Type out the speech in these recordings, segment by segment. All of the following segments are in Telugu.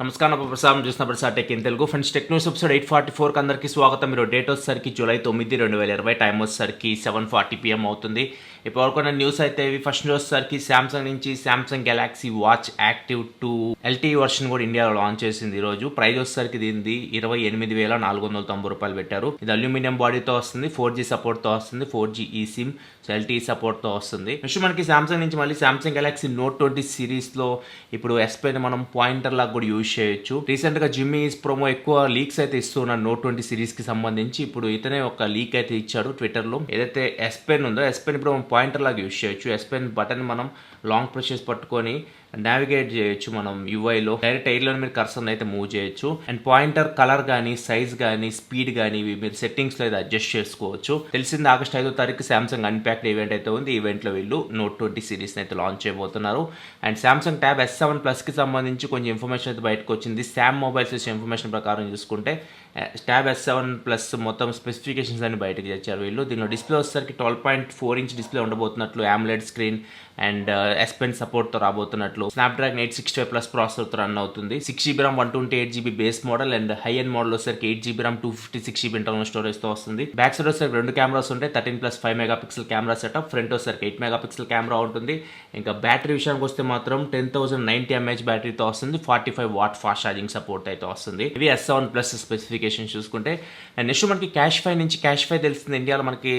నమస్కారం ప్రసాదం చూసిన Prasad tech in Telugu friends tech news episode 844కి అందరికీ స్వాగతం. మీరు డేట్ వచ్చేసరికి జూలై 9, 2020 టైం వచ్చేసరికి 7:40 PM అవుతుంది. ఇప్పటివరకు న్యూస్ అయితే ఇవి. ఫస్ట్ న్యూస్ వచ్చేసరికి సామ్సంగ్ నుంచి Samsung Galaxy watch active 2 LTE version కూడా ఇండియాలో లాంచ్ చేసింది. ఈ రోజు ప్రైస్ వచ్చేసరికి దీనిది 28,490 రూపాయలు పెట్టారు. ఇది అల్యూమినియం బాడీతో వస్తుంది, 4G సపోర్ట్తో వస్తుంది, 4G eSIM LTE సపోర్ట్తో వస్తుంది. నెక్స్ట్ మనకి సామ్సంగ్ నుంచి మళ్ళీ సామ్సంగ్ గెలాక్సీ నోట్ 20 సిరీస్లో ఇప్పుడు S Pen మనం పాయింటర్ లాగా కూడా యూజ్ చేయొచ్చు. రీసెంట్గా జిమ్మీ ప్రోమో ఎక్కువ లీక్స్ అయితే ఇస్తున్నారు నోట్ 20 సిరీస్కి సంబంధించి. ఇప్పుడు ఇతనే ఒక లీక్ అయితే ఇచ్చాడు ట్విట్టర్లో. ఏదైతే S Pen ఉందో S Pen ఇప్పుడు మనం పాయింటర్ లాగా యూజ్ చేయొచ్చు. S Pen బటన్ మనం లాంగ్ ప్రెస్ చేసి పట్టుకొని నావిగేట్ చేయొచ్చు. మనం యూఐలో డైరెక్ట్ ఎయిర్లో మీరు కర్సర్ అయితే మూవ్ చేయొచ్చు. అండ్ పాయింటర్ కలర్ కానీ సైజ్ కానీ స్పీడ్ కానీ ఇవి మీరు సెట్టింగ్స్లో అయితే అడ్జస్ట్ చేసుకోవచ్చు. తెలిసింది ఆగస్ట్ 5వ తారీఖు సామ్సంగ్ అన్ప్యాక్డ్ ఈవెంట్ అయితే ఉంది. ఈవెంట్లో వీళ్ళు నోట్ 20 సిరీస్ అయితే లాంచ్ చేయబోతున్నారు. అండ్ సామ్సంగ్ ట్యాబ్ S7 Plusకి సంబంధించి కొంచెం ఇన్ఫర్మేషన్ అయితే బయటకు వచ్చింది. శామ్ మొబైల్స్ ఇచ్చే ఇన్ఫర్మేషన్ ప్రకారం చూసుకుంటే ట్యాబ్ S7 Plus మొత్తం స్పెసిఫికేషన్స్ అన్ని బయటకు తెచ్చారు వీళ్ళు. దీనిలో డిస్ప్లే వచ్చేసరికి 12.4 ఇంచ్ డిస్ప్లే ఉండబోతున్నట్లు, AMOLED screen and S Pen సపోర్ట్తో రాబోతున్నట్లు, స్నాప్డ్రాగన్ 865+ ప్రాసెసర్తో రన్ అవుతుంది. 6GB RAM 128GB base model and high end model వచ్చేసరికి 8GB RAM 256GB ఇంటర్నల్ స్టోరేజ్తో వస్తుంది. బ్యాక్ సైడ్ వచ్చేసరికి 2 కెమెరాస్ ఉంటాయి. 13+5 మెగాపిక్సెల్ కెమెరా సెటప్. ఫ్రంట్ వచ్చేసరికి 8 మెగాపిక్సెల్ కెమెరా ఉంటుంది. ఇంకా బ్యాటరీ విషయానికి వస్తే మాత్రం 10,090 mAh బ్యాటరీతో వస్తుంది. 45 వాట్ ఫాస్ట్ ఛార్జింగ్ సపోర్ట్ అయితే వస్తుంది. ఇవి S7 Plus స్పెసిఫికేషన్ చూసుకుంటే. అండ్ నెక్స్ట్ మనకి క్యాష్ ఫై తెలుస్తుంది. ఇండియాలో మనకి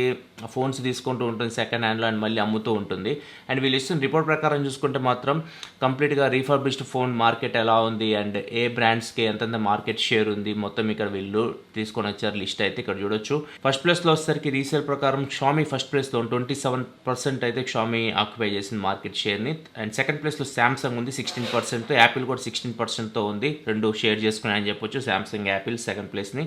ఫోన్స్ తీసుకుంటూ ఉంటుంది సెకండ్ హ్యాండ్లో అండ్ మళ్ళీ అమ్ముతూ ఉంటుంది. అండ్ వీళ్ళు ఇస్తున్న రిపోర్ట్ ప్రకారం చూసుకుంటే మాత్రం కంప్లీట్గా రీఫర్బిష్డ్ ఫోన్ మార్కెట్ ఎలా ఉంది అండ్ ఏ బ్రాండ్స్కి ఎంతెంత మార్కెట్ షేర్ ఉంది మొత్తం ఇక్కడ వీళ్ళు తీసుకొని వచ్చారు లిస్ట్ అయితే ఇక్కడ చూడొచ్చు. ఫస్ట్ ప్లేస్లో వచ్చేసరికి రీసేల్ ప్రకారం షామీ ఫస్ట్ ప్లేస్లో 27% అయితే షామీ ఆక్యుపై చేసింది మార్కెట్ షేర్ని. అండ్ సెకండ్ ప్లేస్లో శాంసంగ్ ఉంది 16%తో, యాపిల్ కూడా 16%తో ఉంది. రెండు షేర్ చేసుకున్నాయని చెప్పొచ్చు శాంసంగ్ యాపిల్ సెకండ్ ప్లేస్ని.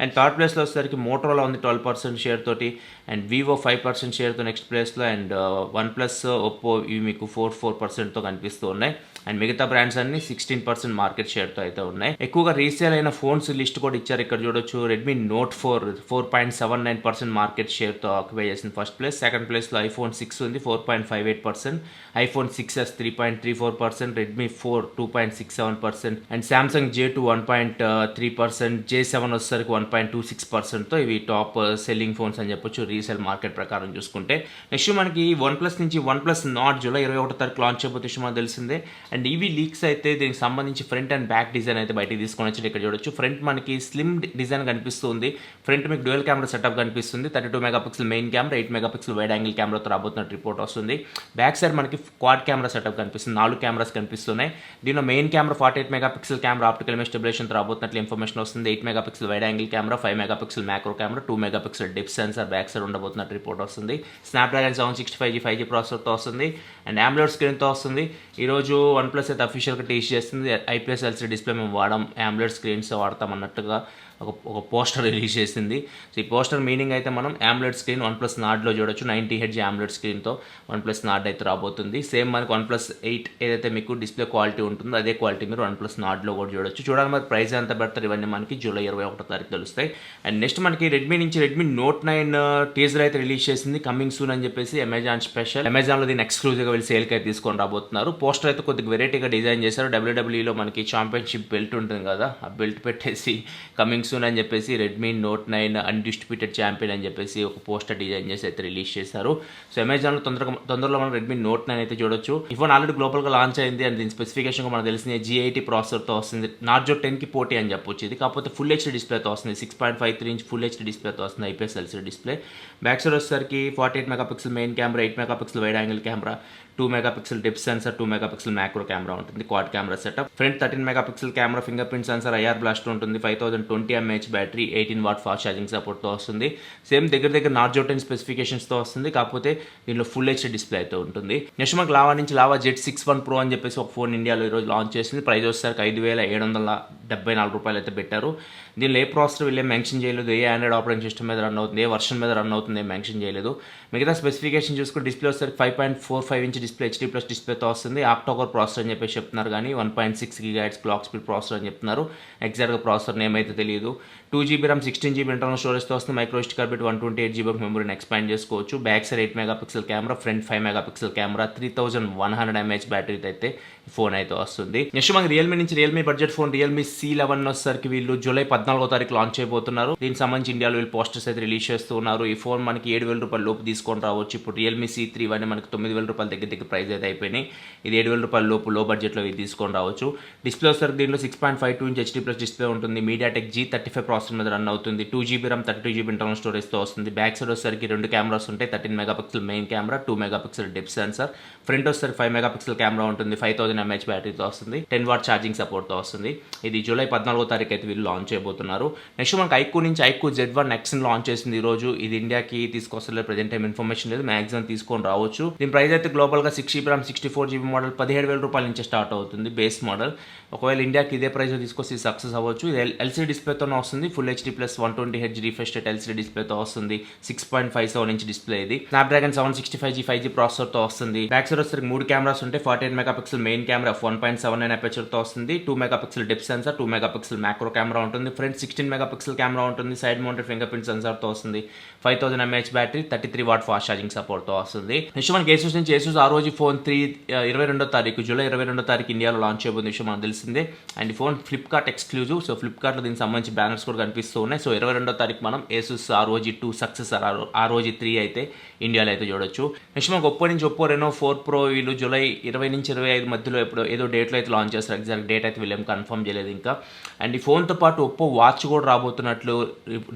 అండ్ థర్డ్ ప్లేస్లో వచ్చేసరికి మోటరోలా ఉంది 12% షేర్ తోటి. అండ్ వివో 5% షేర్తో నెక్స్ట్ ప్లేస్లో. అండ్ OnePlus, ఒప్పో ఇవి మీకు 4%తో కనిపిస్తూ ఉన్నాయి. అండ్ మిగతా బ్రాండ్స్ అన్ని 16% మార్కెట్ షేర్తో అయితే ఉన్నాయి. ఎక్కువగా రీసేల్ అయిన ఫోన్స్ లిస్ట్ కూడా ఇచ్చారు ఇక్కడ చూడొచ్చు. రెడ్మీ నోట్ 4.79% మార్కెట్ షేర్తో ఆక్యుపై చేసింది ఫస్ట్ ప్లేస్. సెకండ్ ప్లేస్లో iPhone 6 ఉంది 4.58%, iPhone 6s 3.34%, Redmi 4 2.67% and Samsung J2 1.3%, J7 వచ్చేసరికి 1.26%తో ఇవి టాప్ సెల్లింగ్ ఫోన్స్ అని చెప్పొచ్చు రీసేల్ మార్కెట్ ప్రకారం చూసుకుంటే. నెక్స్ట్ మనకి OnePlus నుంచి OnePlus Nord జూలై 21 తారీఖు లాంచ్ చేయబోతే మనకు తెలిసిందే. అండ్ ఈవీ లీక్స్ అయితే దీనికి సంబంధించి ఫ్రంట్ అండ్ బ్యాక్ డిజైన్ అయితే బయటికి తీసుకొని వచ్చి ఇక్కడ చూడొచ్చు. ఫ్రంట్ మనకి స్లిమ్ డిజైన్ కనిపిస్తుంది. ఫ్రంట్ మీకు డ్యూయల్ కెమెరా సెటప్ కనిపిస్తుంది. 32 megapixel main camera, 8 megapixel wide angle కెమెరాతో రాబోతున్నట్టు రిపోర్ట్ వస్తుంది. బ్యాక్ సైడ్ మనకి క్వాడ్ కెమెరా సెటప్ కనిపిస్తుంది. 4 కెమెరాస్ కనిపిస్తున్నాయి. దీనిలో main camera 48 megapixel camera optical image stabilization రాబోతున్నట్లు ఇన్ఫర్మేషన్ వస్తుంది. 8 megapixel wide angle camera, 5 megapixel macro camera, 2 megapixel depth sensor back side ఉండబోతున్నట్టు రిపోర్ట్ వస్తుంది. స్నాప్డ్రాగన్ 765G 5G ప్రాసెసర్తో వస్తుంది. అండ్ AMOLED స్క్రీన్తో వస్తుంది. ఈరోజు OnePlus అయితే అఫీషియల్గా టీచ్ చేస్తుంది. IPS LCD డిస్ప్లే మేము వాడాం, AMOLED స్క్రీన్స్ వాడతాం అన్నట్టుగా ఒక పోస్టర్ రిలీజ్ చేసింది. సో ఈ పోస్టర్ మీనింగ్ అయితే మనం AMOLED స్క్రీన్ OnePlus Nordలో చూడొచ్చు. 90Hz AMOLED స్క్రీన్తో OnePlus Nord అయితే రాబోతుంది. సేమ్ మనకి OnePlus 8 ఏదైతే మీకు డిస్ప్లే క్వాలిటీ ఉంటుందో అదే క్వాలిటీ మీరు OnePlus Nordలో కూడా చూడొచ్చు. చూడాలి మరి ప్రైస్ ఎంత పెడతారు ఇవన్నీ మనకి జూలై 21 తారీఖు తెలుస్తాయి. అండ్ నెక్స్ట్ మనకి రెడ్మీ నుంచి రెడ్మీ నోట్ 9 టీజర్ అయితే రిలీజ్ చేసింది. కమింగ్ సూన్ అని చెప్పేసి అమెజాన్ స్పెషల్. అమెజాన్లో దీన్ని ఎక్స్క్లూజివ్గా వీళ్ళు సేల్కి అయితే తీసుకొని రాబోతున్నారు. పోస్టర్ అయితే కొద్దిగా వెరైటీగా డిజైన్ చేశారు. WWEలో మనకి ఛాంపియన్షిప్ బెల్ట్ ఉంటుంది కదా, ఆ బెల్ట్ పెట్టేసి కమింగ్ సూన్ అని చెప్పేసి రెడ్మీ నోట్ 9 అన్డిస్ట్రిబ్యూటెడ్ ఛాంపియన్ అని చెప్పేసి ఒక పోస్టర్ డిజైన్ చేసి అయితే రిలీజ్ చేశారు. సో అమెజాన్లో తొందరలో మనం రెడ్మీ నోట్ 9 అయితే చూడొచ్చు. ఈ ఫోన్ ఆల్రెడీ గ్లోబల్గా లాంచ్ అయింది అండ్ దీని స్పెసిఫికేషన్ మనకు తెలిసింది G80 ప్రాసెసర్తో వస్తుంది. నార్జో 10కి పోటీ అని చెప్పొచ్చు ఇది. కాకపోతే ఫుల్ హెచ్డీ డిస్ప్లేతో వస్తుంది. 6.53 ఇంచ్ ఫుల్ హెచ్డీ డిస్ప్లేతో వస్తుంది. IPS LCD display. Back side వచ్చేసరికి 48 megapixel main camera, 8 megapixel wide angle camera, 2 megapixel depth sensor, 2 megapixel macro camera ఉంటుంది. Quad camera setup. Front 13 megapixel camera, fingerprint sensor, IR blast ఉంటుంది. 5020 mAh battery, 18 watt fast charging సపోర్ట్తో వస్తుంది. సేమ్ దగ్గర నార్జో 10 స్పెసిఫికేషన్స్తో వస్తుంది. కాకపోతే దీనిలో ఫుల్ హెచ్డీ డిస్ప్లే అయితే ఉంటుంది. నెక్స్ట్ మనకు లావా నుంచి లావా Z6 Pro అని చెప్పేసి ఒక ఫోన్ ఇండియాలో ఈరోజు లాంచ్ చేసింది. ప్రైస్ వచ్చేసరికి 5,774 రూపాయలు అయితే పెట్టారు. దీనిలో ఏ ప్రాసెసర్ వీళ్ళే మెన్షన్ చేయలేదు, ఏ ఆండ్రాయిడ్ ఆపరేటింగ్ సిస్టమ్ మీద రన్ అవుతుంది, ఏ వర్షన్ మీద రన్ అవుతుంది మెన్షన్ చేయలేదు. మిగతా స్పెసిఫికేషన్ చూసుకుంటే డిస్ప్లే వచ్చేసరికి 5.45 ఇంచ్ డిస్ప్లే హెచ్డీ ప్లస్ డిస్ప్లేతో వస్తుంది. ఆక్టోకోర్ ప్రాసెసర్ అని చెప్పేసి చెప్తున్నారు, కానీ 1.6 GHz క్లాక్ స్పీడ్ ప్రాసెసర్ అని చెప్తున్నారు. ఎగ్జాక్ట్గా ప్రాసెసర్ నేమ్ అయితే తెలియదు. 2GB RAM 16GB ఇంటర్నల్ స్టోరేజ్తో వస్తుంది. మైక్రో SD కార్డ్ 128GB మెమరీని ఎక్స్పాండ్ చేసుకోవచ్చు. Back side 8 MP camera, front 5 MP camera, 3100 mAh బ్యాటరీతో అయితే ఫోన్ అయితే వస్తుంది. నెక్స్ట్ మనకి రియల్మీ నుంచి Realme budget phone Realme C11 వచ్చేసరికి వీళ్ళు జూలై 14వ తారీఖు లాంచ్ చేయబోతున్నారు. దీనికి సంబంధించి ఇండియాలో వీళ్ళు పోస్టర్స్ అయితే రిలీజ్ చేస్తూ ఉన్నారు. ఈ ఫోన్ మనకి 7,000 రూపాయల లోపు తీసుకొని రావచ్చు. ఇప్పుడు రియల్మీ C3 ఇవన్నీ మనకి 9,000 రూపాయల దగ్గర ప్రైస్ అయితే అయిపోయినాయి. ఇది 7,000 రూపాయల లోపు లో బడ్జెట్లో ఇది తీసుకొని రావచ్చు. డిస్ప్లే వచ్చేసరికి దీంట్లో 6.52 ఇంచ్ హెచ్డీ ప్లస్ డిస్ప్లే ఉంటుంది. మీడియాటెక్ G35 ప్రాసెసర్ మీద రన్ అవుతుంది. 2GB RAM 32GB ఇంటర్నల్ స్టోరేజ్తో వస్తుంది. బ్యాక్ సైడ్ వచ్చేసరికి 2 కెమెరాస్ ఉంటాయి. 13 MP main camera, 2 MP depth censor. Front వచ్చేసరికి 5 MP కెమెరా ఉంటుంది. 5000 mAh బ్యాటరీతో వస్తుంది. 10W ఛార్జింగ్ సపోర్ట్తో వస్తుంది. ఇది జూలై 14వ తారీఖు అయితే వీళ్ళు లాంచ్ చేయబోతున్నారు. నెక్స్ట్ మనకి ఐక్యూ నుంచి ఐక్యూ Z1 X లాంచ్ చేసింది ఈ రోజు. ఇది ఇండియాకి తీసుకొస్తలేదు, ప్రెజెంట్ టైం ఇన్ఫర్మేషన్ లేదు, మ్యాక్సిమం తీసుకొని రావచ్చు. దీని ప్రైస్ అయితే గ్లోబల్గా 6GB RAM 64GB మోడల్ 17,000 రూపాయల నుంచి స్టార్ట్ అవుతుంది బేస్ మోడల్. ఒకవేళ ఇండియాకి ఇదే ప్రైస్ తీసుకొస్తే సక్సెస్ అవ్వచ్చు. ఇది LCD డిస్ప్లేతో వస్తుంది. Full HD plus 120Hz refresh rate LCD డిస్ప్లేతో వస్తుంది. 6.57 ఇంచ్ డిస్ప్లే ఇది. స్నాప్డ్రాగన్ 765G 5G ప్రాసెసర్తో వస్తుంది. బ్యాక్ సైడ్ వచ్చేసరికి 3 కెమెరాస్ ఉంటాయి. 48 MP మెయిన్ కెమెరా, 1.79 అపర్చర్తో వస్తుంది. 2 MP depth sensor, 2 MP macro camera ఉంటుంది. ఫ్రంట్ 16 MP కెమెరా ఉంటుంది. సైడ్ మౌంటెడ్ ఫింగర్ ప్రింట్ సెన్సార్తో వస్తుంది. 5000 mAh battery, 33W fast charging సపోర్ట్తో వస్తుంది. నెక్స్ట్ మనకి ఏసూస్ నుంచి ఏసూస్ ROG ఫోన్ 22వ తారీఖు జూలై 22వ తారీఖు ఇండియాలో లాంచ్ చేయబోతున్న విషయం మనకు తెలిసిందే. అండ్ ఈ ఫోన్ ఫ్లిప్కార్ట్ ఎక్స్క్లూజివ్. సో ఫ్లిప్కార్ట్లో దీనికి సంబంధించి బ్యానర్స్ కూడా కనిపిస్తూ ఉన్నాయి. సో 22వ తారీఖు మనం ఏసూస్ ROG 2 సక్సెసర్ ROG 3 అయితే ఇండియాలో అయితే చూడొచ్చు. నెక్స్ట్ మనకు ఒప్పో నుంచి ఒప్పో రెనో 4 Pro వీళ్ళు జూలై 20 నుంచి 25 మధ్యలో ఎప్పుడు ఏదో డేట్లో అయితే లాంచ్ చేస్తారు. ఎగ్జాక్ట్ డేట్ అయితే వీళ్ళేం కన్ఫర్మ్ చేయలేదు ఇంకా. అండ్ ఈ ఫోన్తో పాటు ఒప్పో వాచ్ కూడా రాబోతున్నట్లు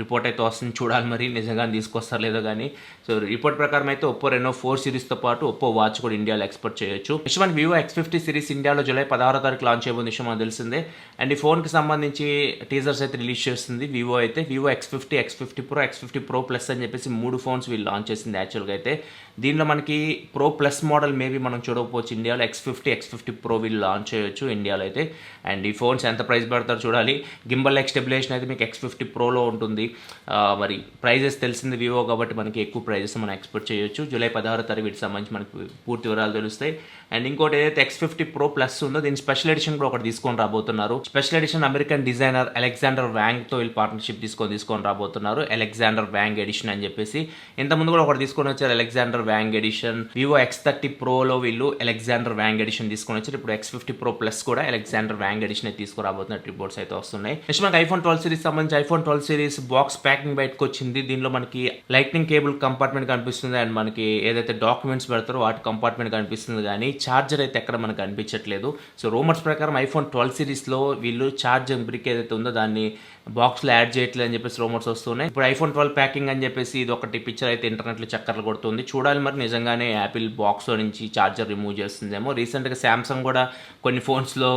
రిపోర్ట్ అయితే వస్తుంది. చూడాలి మరి నిజంగా తీసుకొస్తారు లేదో కానీ. సో రిపోర్ట్ ప్రకారం అయితే ఒప్పో రెనో 4 సిరీస్తో పాటు ఒప్పో వాచ్ కూడా ఇండియాలో ఎక్స్పోర్ట్ చేయొచ్చు. నెక్స్ట్ మన వివో X50 సిరీస్ ఇండియాలో జూలై 16వ తారీఖు లాంచ్ చేయబోతున్న విషయం మనకు తెలిసిందే. అండ్ ఈ ఫోన్కి సంబంధించి టీజర్స్ అయితే రిలీజ్ చేస్తుంది వివో అయితే. Vivo X50, X50 Pro, X50 Pro Plus అని చెప్పేసి 3 ఫోన్స్ వీళ్ళు లాంచ్ చేసింది యాక్చువల్గా అయితే. దీనిలో మనకి Pro Plus మోడల్ మేబీ మనం చూడకపోవచ్చు ఇండియాలో. X50 Pro వీళ్ళు లాంచ్ చేయొచ్చు ఇండియాలో అయితే. అండ్ ఈ ఫోన్స్ ఎంత ప్రైస్ పెడతారో చూడాలి. గింబల్ లైక్ స్టెబిలేషన్ అయితే మీకు X50 Proలో ఉంటుంది. మరి ప్రైజెస్ తెలిసింది వివో కాబట్టి మనకి ఎక్కువ ప్రైజెస్ మనం ఎక్స్పెక్ట్ చేయొచ్చు. జూలై 16వ తారీఖు వీటికి సంబంధించి మనకి పూర్తి వివరాలు తెలుస్తాయి. అండ్ ఇంకోటి ఏదైతే X50 Pro Plus ఉందో దీని స్పెషల్ ఎడిషన్ కూడా ఒకటి తీసుకొని రాబోతున్నారు. Special edition American designer Alexander వ్యాంగ్తో వీళ్ళు పార్ట్నర్షిప్ తీసుకొని రాబోతున్నారు. అలెగ్జాండర్ వ్యాంగ్ ఎడిషన్ అని చెప్పేసి. ఇంతకుముందు కూడా ఒకటి తీసుకొని వచ్చారు Alexander Wang edition. Vivo X30 Proలో వీళ్ళు అలెగ్జాండర్ వ్యాంగ్ ఎడిషన్ తీసుకొని వచ్చారు. ఇప్పుడు X50 Pro Plus కూడా అలెగ్జాండర్ వ్యాంగ్ ఎడిషన్ అయితే తీసుకురాబోతున్నట్టు రిపోర్ట్స్ అయితే వస్తున్నాయి. నెక్స్ట్ మనకి iPhone 12 సిరీస్ సంబంధించి iPhone 12 సిరీస్ బాక్స్ ప్యాకింగ్ బయటకు వచ్చింది. దీనిలో మనకి లైట్నింగ్ కేబుల్ కంపార్ట్మెంట్ కనిపిస్తుంది. అండ్ మనకి ఏదైతే డాక్యుమెంట్స్ పెడతారో వాటి కంపార్ట్మెంట్ కనిపిస్తుంది, కానీ ఛార్జర్ అయితే ఎక్కడ మనకు కనిపించట్లేదు. సో రూమర్స్ ప్రకారం iPhone 12 సిరీస్లో వీళ్ళు ఛార్జింగ్ బ్రిక్ ఏదైతే ఉందో దాన్ని బాక్స్లో యాడ్ చేయట్లేదు అని చెప్పేసి రూమర్స్ వస్తున్నాయి. ఇప్పుడు iPhone 12 ప్యాకింగ్ అని చెప్పేసి ఇది ఒకటి పిక్చర్ అయితే ఇంటర్నెట్లో చక్కర్లు కొడుతుంది. చూడాలి మరి నిజంగానే యాపిల్ బాక్స్లో నుంచి ఛార్జర్ రిమూవ్ చేస్తుందేమో. రీసెంట్గా శాంసంగ్ కూడా కొన్ని ఫోన్స్లో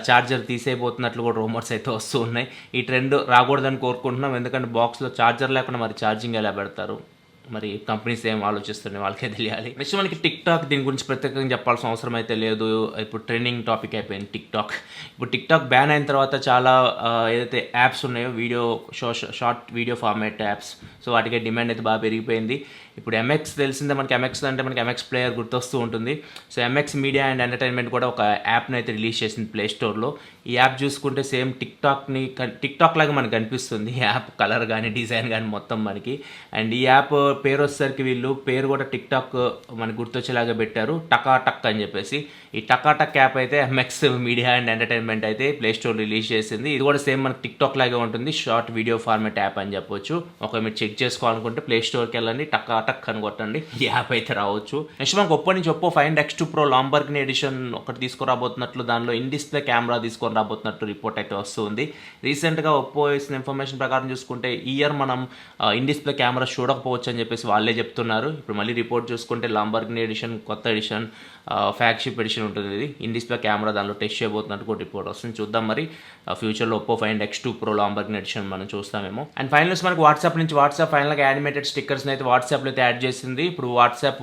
ఛార్జర్ తీసేయబోతున్నట్లు కూడా రూమర్స్ అయితే వస్తూ ఉన్నాయి. ఈ ట్రెండ్ రాకూడదని కోరుకుంటున్నాం. ఎందుకంటే బాక్స్లో ఛార్జర్ లేకుండా మరి ఛార్జింగ్ ఎలా పెడతారు? మరి కంపెనీస్ ఏం ఆలోచిస్తున్నాయి వాళ్ళకే తెలియాలి. నెక్స్ట్ మనకి టిక్టాక్, దీని గురించి ప్రత్యేకంగా చెప్పాల్సిన అవసరం అయితే లేదు. ఇప్పుడు ట్రెండింగ్ టాపిక్ అయిపోయింది టిక్టాక్. ఇప్పుడు టిక్టాక్ బ్యాన్ అయిన తర్వాత చాలా ఏదైతే యాప్స్ ఉన్నాయో short video format apps, so వాటికి డిమాండ్ అయితే బాగా పెరిగిపోయింది. ఇప్పుడు MX తెలిసిందే మనకి. MX అంటే మనకి MX ప్లేయర్ గుర్తొస్తూ ఉంటుంది. So MX media and entertainment కూడా ఒక యాప్ని అయితే రిలీజ్ చేసింది ప్లే స్టోర్లో. ఈ యాప్ చూసుకుంటే సేమ్ టిక్టాక్ లాగా మనకు కనిపిస్తుంది యాప్ కలర్ కానీ డిజైన్ కానీ మొత్తం మనకి. అండ్ ఈ యాప్ పేరు వచ్చేసరికి వీళ్ళు పేరు కూడా టిక్టాక్ మనకు గుర్తొచ్చేలాగా పెట్టారు, టకాటక్ అని చెప్పేసి. ఈ టకాటక్ యాప్ అయితే MX మీడియా అండ్ ఎంటర్టైన్మెంట్ అయితే ప్లే స్టోర్ రిలీజ్ చేసింది. ఇది కూడా సేమ్ మనకి టిక్టాక్ లాగే ఉంటుంది, షార్ట్ వీడియో ఫార్మాట్ యాప్ అని చెప్పొచ్చు. ఒక మీరు చెక్ చేసుకోవాలనుకుంటే ప్లే స్టోర్కి వెళ్ళండి, టక్ అని కొట్టండి, ఈ యాప్ అయితే రావచ్చు. నెక్స్ట్ మనకు ఒప్పో నుంచి Oppo Find X2 Pro Lamborghini edition ఒకటి తీసుకురాబోతున్నట్లు, దానిలో ఇన్ డిస్ప్లే కెమెరా తీసుకొని రాబోతున్నట్టు రిపోర్ట్ అయితే వస్తుంది. రీసెంట్గా ఒప్పో ఇచ్చిన ఇన్ఫర్మేషన్ ప్రకారం చూసుకుంటే ఈ ఇయర్ మనం ఇన్ డిస్ప్లే కెమెరా చూడకపోవచ్చు అని చెప్పేసి వాళ్ళే చెప్తున్నారు. ఇప్పుడు మళ్ళీ రిపోర్ట్ చూసుకుంటే లాంబర్గిని ఎడిషన్ కొత్త ఎడిషన్ ఫ్లాగ్షిప్ ఎడిషన్ ఉంటుంది. ఇది ఇన్ డిస్ప్లే కెమెరా దానిలో టెస్ట్ చేయబోతున్నట్టు కూడా రిపోర్ట్ వస్తుంది. చూద్దాం మరి ఫ్యూచర్లో Oppo Find X2 Pro Lamborghini edition మనం చూస్తామేమో. అండ్ ఫైనల్స్ మనకి వాట్సాప్ నుంచి వాట్సాప్ ఫైనల్గా యానిమేటెడ్ స్టిక్కర్స్ని అయితే వాట్సాప్లో అయితే యాడ్ చేసింది. ఇప్పుడు WhatsApp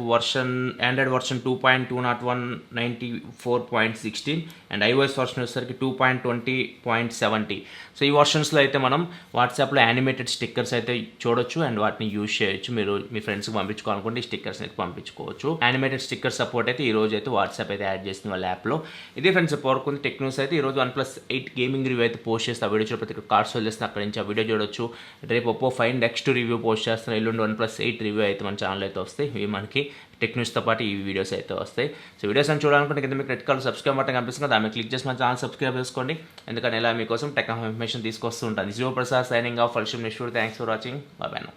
Android version 2.2.194.16 and iOS version వచ్చేసరికి 2.20.70. సో ఈ వర్షన్స్లో అయితే మనం వాట్సాప్లో యానిమేటెడ్ స్టిక్కర్స్ అయితే చూడొచ్చు అండ్ వాటిని యూజ్ చేయొచ్చు. మీరు మీ ఫ్రెండ్స్కి పంపించుకోవాలనుకుంటే ఈ స్టిక్కర్స్ అయితే పంపించుకోవచ్చు. యానిమేటెడ్ స్టిక్కర్ సపోర్ట్ అయితే ఈ రోజు అయితే వాట్సాప్ అయితే యాడ్ చేసింది వాళ్ళ యాప్లో. ఇదే ఫ్రెండ్స్ వరకు టెక్ న్యూస్ అయితే ఈరోజు OnePlus 8 గేమింగ్ రివ్యూ అయితే పోస్ట్ చేస్తే ఆ వీడియో చూడకపోతే ఇక్కడ కార్డ్స్ చేస్తే అక్కడ నుంచి ఆ వీడియో చూడొచ్చు. రేపు Oppo Find X2 review post చేస్తున్న ఎల్లుండి OnePlus 8 రివ్యూ అయితే మన ఛానల్ అయితే వస్తాయి. ఇవి మనకి టెక్ న్యూస్తో పాటు ఈ వీడియోస్ అయితే వస్తాయి. సో వీడియోస్ అని చూడాలనుకుంటే కింద మీకు రెడ్ కలర్ సబ్స్క్రైబ్ బటన్ కనిపిస్తుంది కదా, దాన్ని క్లిక్ చేసి మన ఛానల్ సబ్స్క్రైబ్ చేసుకోండి. ఎందుకంటే ఇలా మీకోసం టెక్ ఇన్ఫర్మేషన్ తీసుకొస్తూ ఉంటాను. 0 ప్రసాద్ సైనింగ్ ఆఫ్. ఫల్షిమ్ నిష్ఠూర్. Thanks for watching. బాయ్.